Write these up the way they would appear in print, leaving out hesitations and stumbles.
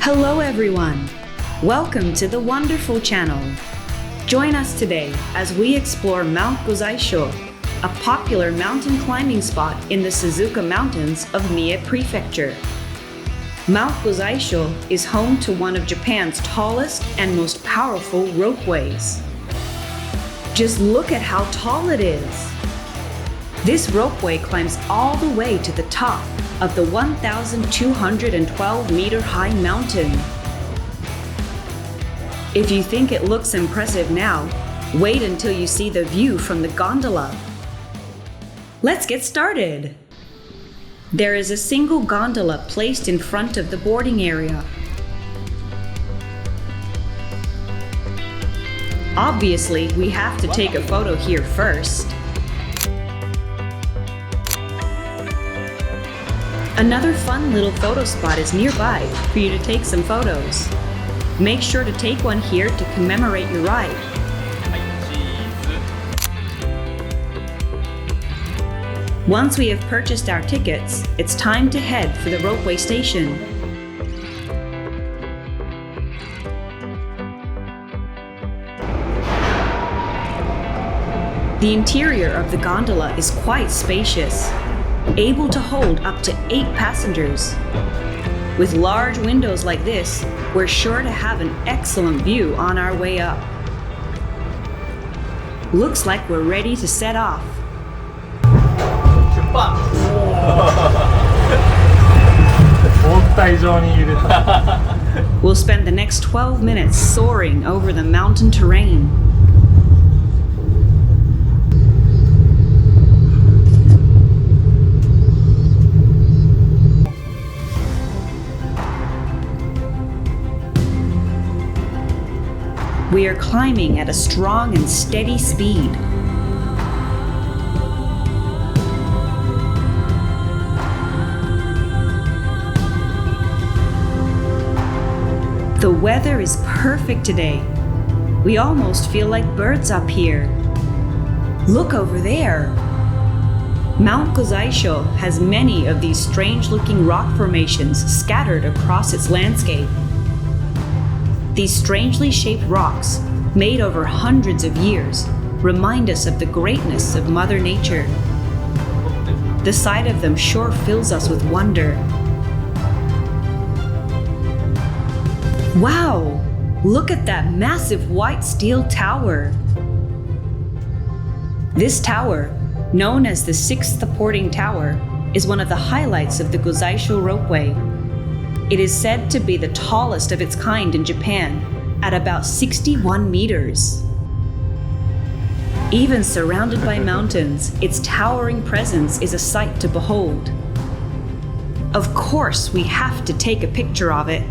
Hello everyone! Welcome to the wonderful channel. Join us today as we explore Mount Gozaisho, a popular mountain climbing spot in the Suzuka Mountains of Mie Prefecture. Mount Gozaisho is home to one of Japan's tallest and most powerful ropeways. Just look at how tall it is! This ropeway climbs all the way to the top of the 1,212-meter high mountain. If you think it looks impressive now, wait until you see the view from the gondola. Let's get started! There is a single gondola placed in front of the boarding area. Obviously, we have to take a photo here first. Another fun little photo spot is nearby for you to take some photos. Make sure to take one here to commemorate your ride. Once we have purchased our tickets, it's time to head for the Ropeway Station. The interior of the gondola is quite spacious, able to hold up to 8 passengers. With large windows like this, we're sure to have an excellent view on our way up. Looks like we're ready to set off. We'll spend the next 12 minutes soaring over the mountain terrain. We are climbing at a strong and steady speed. The weather is perfect today. We almost feel like birds up here. Look over there. Mount Gozaisho has many of these strange-looking rock formations scattered across its landscape. These strangely shaped rocks, made over hundreds of years, remind us of the greatness of Mother Nature. The sight of them sure fills us with wonder. Wow! Look at that massive white steel tower! This tower, known as the 6th Supporting Tower, is one of the highlights of the Gozaisho Ropeway. It is said to be the tallest of its kind in Japan, at about 61 meters. Even surrounded by mountains, its towering presence is a sight to behold. Of course, we have to take a picture of it.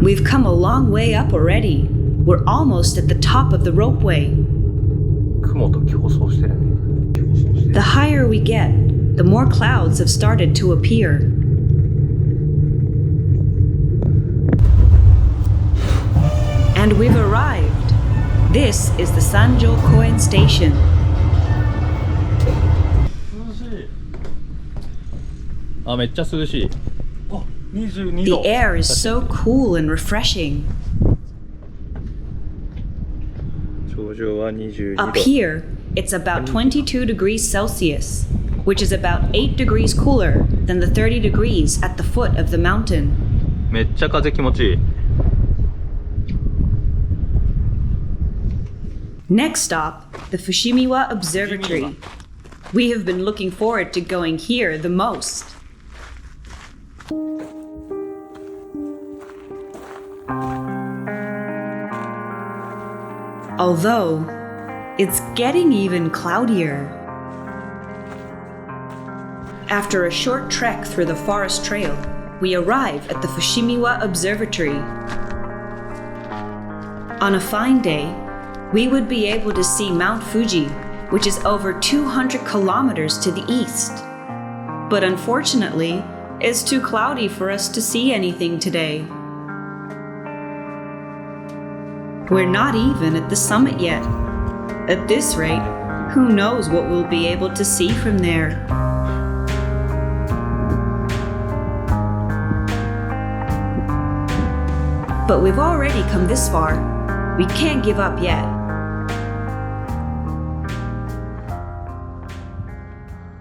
We've come a long way up already. We're almost at the top of the ropeway. The higher we get, the more clouds have started to appear. And we've arrived. This is the Sanjo Koen Station. The air is so cool and refreshing. Up here, it's about 22 degrees Celsius, which is about 8 degrees cooler than the 30 degrees at the foot of the mountain. Next stop, the Fushima Observatory. We have been looking forward to going here the most. Although, it's getting even cloudier. After a short trek through the forest trail, we arrive at the Fushima Observatory. On a fine day, we would be able to see Mount Fuji, which is over 200 kilometers to the east. But unfortunately, it's too cloudy for us to see anything today. We're not even at the summit yet. At this rate, Who knows what we'll be able to see from there? But we've already come this far. We can't give up yet.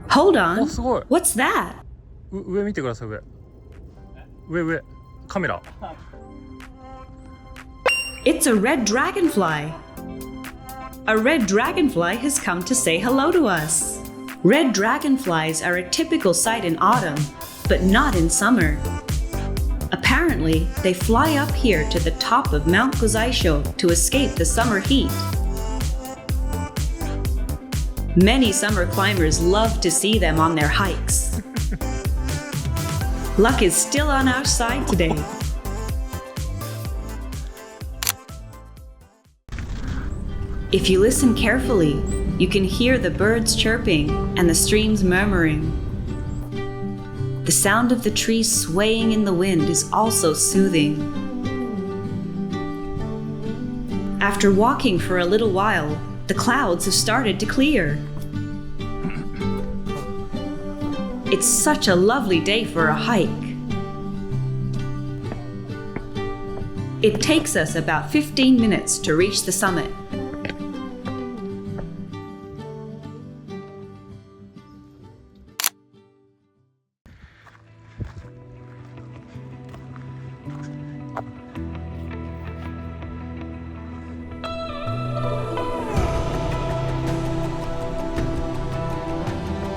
Hold on. すごい。 What's that? 上見てください、上。カメラ。 It's a red dragonfly. A red dragonfly has come to say hello to us. Red dragonflies are a typical sight in autumn, but not in summer. Apparently, they fly up here to the top of Mount Gozaisho to escape the summer heat. Many summer climbers love to see them on their hikes. Luck is still on our side today. If you listen carefully, you can hear the birds chirping and the streams murmuring. The sound of the trees swaying in the wind is also soothing. After walking for a little while, the clouds have started to clear. It's such a lovely day for a hike. It takes us about 15 minutes to reach the summit.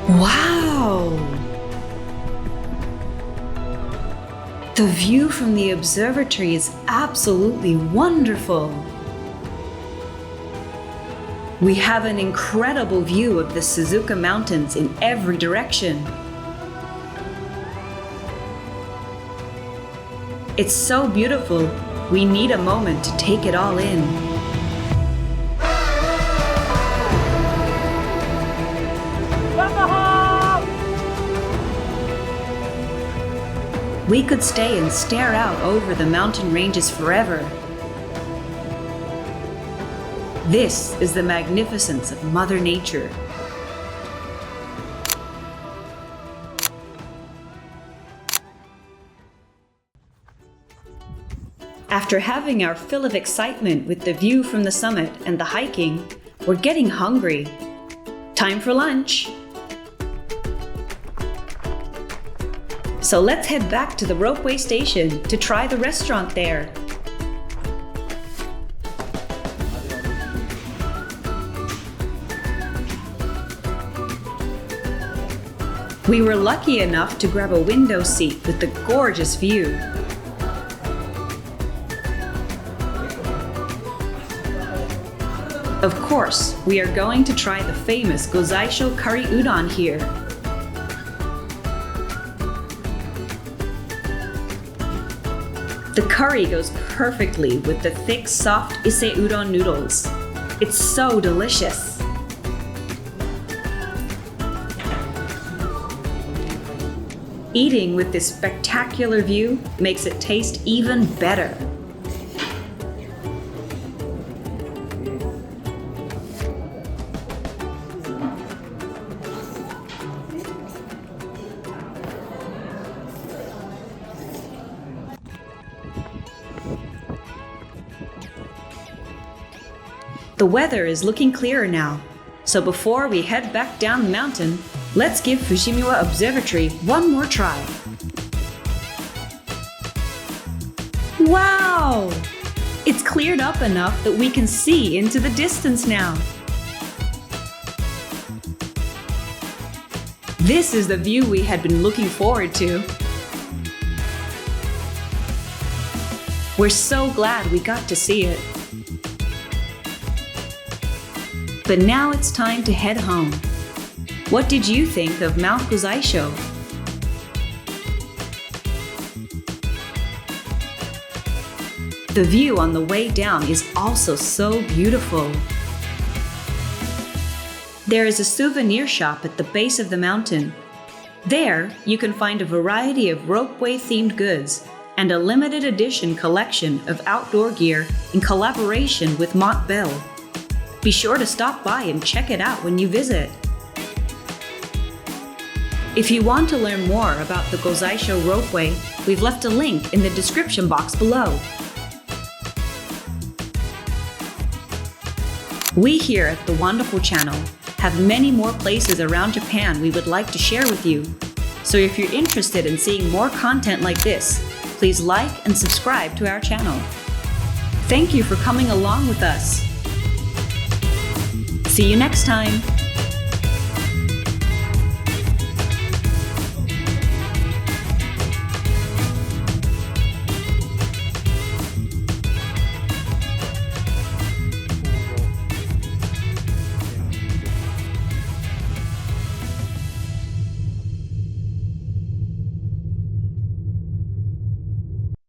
Wow! The view from the observatory is absolutely wonderful. We have an incredible view of the Suzuka Mountains in every direction. It's so beautiful, we need a moment to take it all in. We could stay and stare out over the mountain ranges forever. This is the magnificence of Mother Nature. After having our fill of excitement with the view from the summit and the hiking, we're getting hungry. Time for lunch. So let's head back to the Ropeway Station to try the restaurant there. We were lucky enough to grab a window seat with the gorgeous view. Of course, we are going to try the famous Gozaisho curry udon here. The curry goes perfectly with the thick, soft ise udon noodles. It's so delicious. Eating with this spectacular view makes it taste even better. The weather is looking clearer now, so before we head back down the mountain, let's give Fushima Observatory one more try. Wow! It's cleared up enough that we can see into the distance now. This is the view we had been looking forward to. We're so glad we got to see it. But now it's time to head home. What did you think of Mount Gozaisho? The view on the way down is also so beautiful. There is a souvenir shop at the base of the mountain. There, you can find a variety of Ropeway-themed goods and a limited edition collection of outdoor gear in collaboration with Montbell. Be sure to stop by and check it out when you visit. If you want to learn more about the Gozaisho Ropeway, we've left a link in the description box below. We here at the Wonderful Channel have many more places around Japan we would like to share with you. So if you're interested in seeing more content like this, please like and subscribe to our channel. Thank you for coming along with us. See you next time!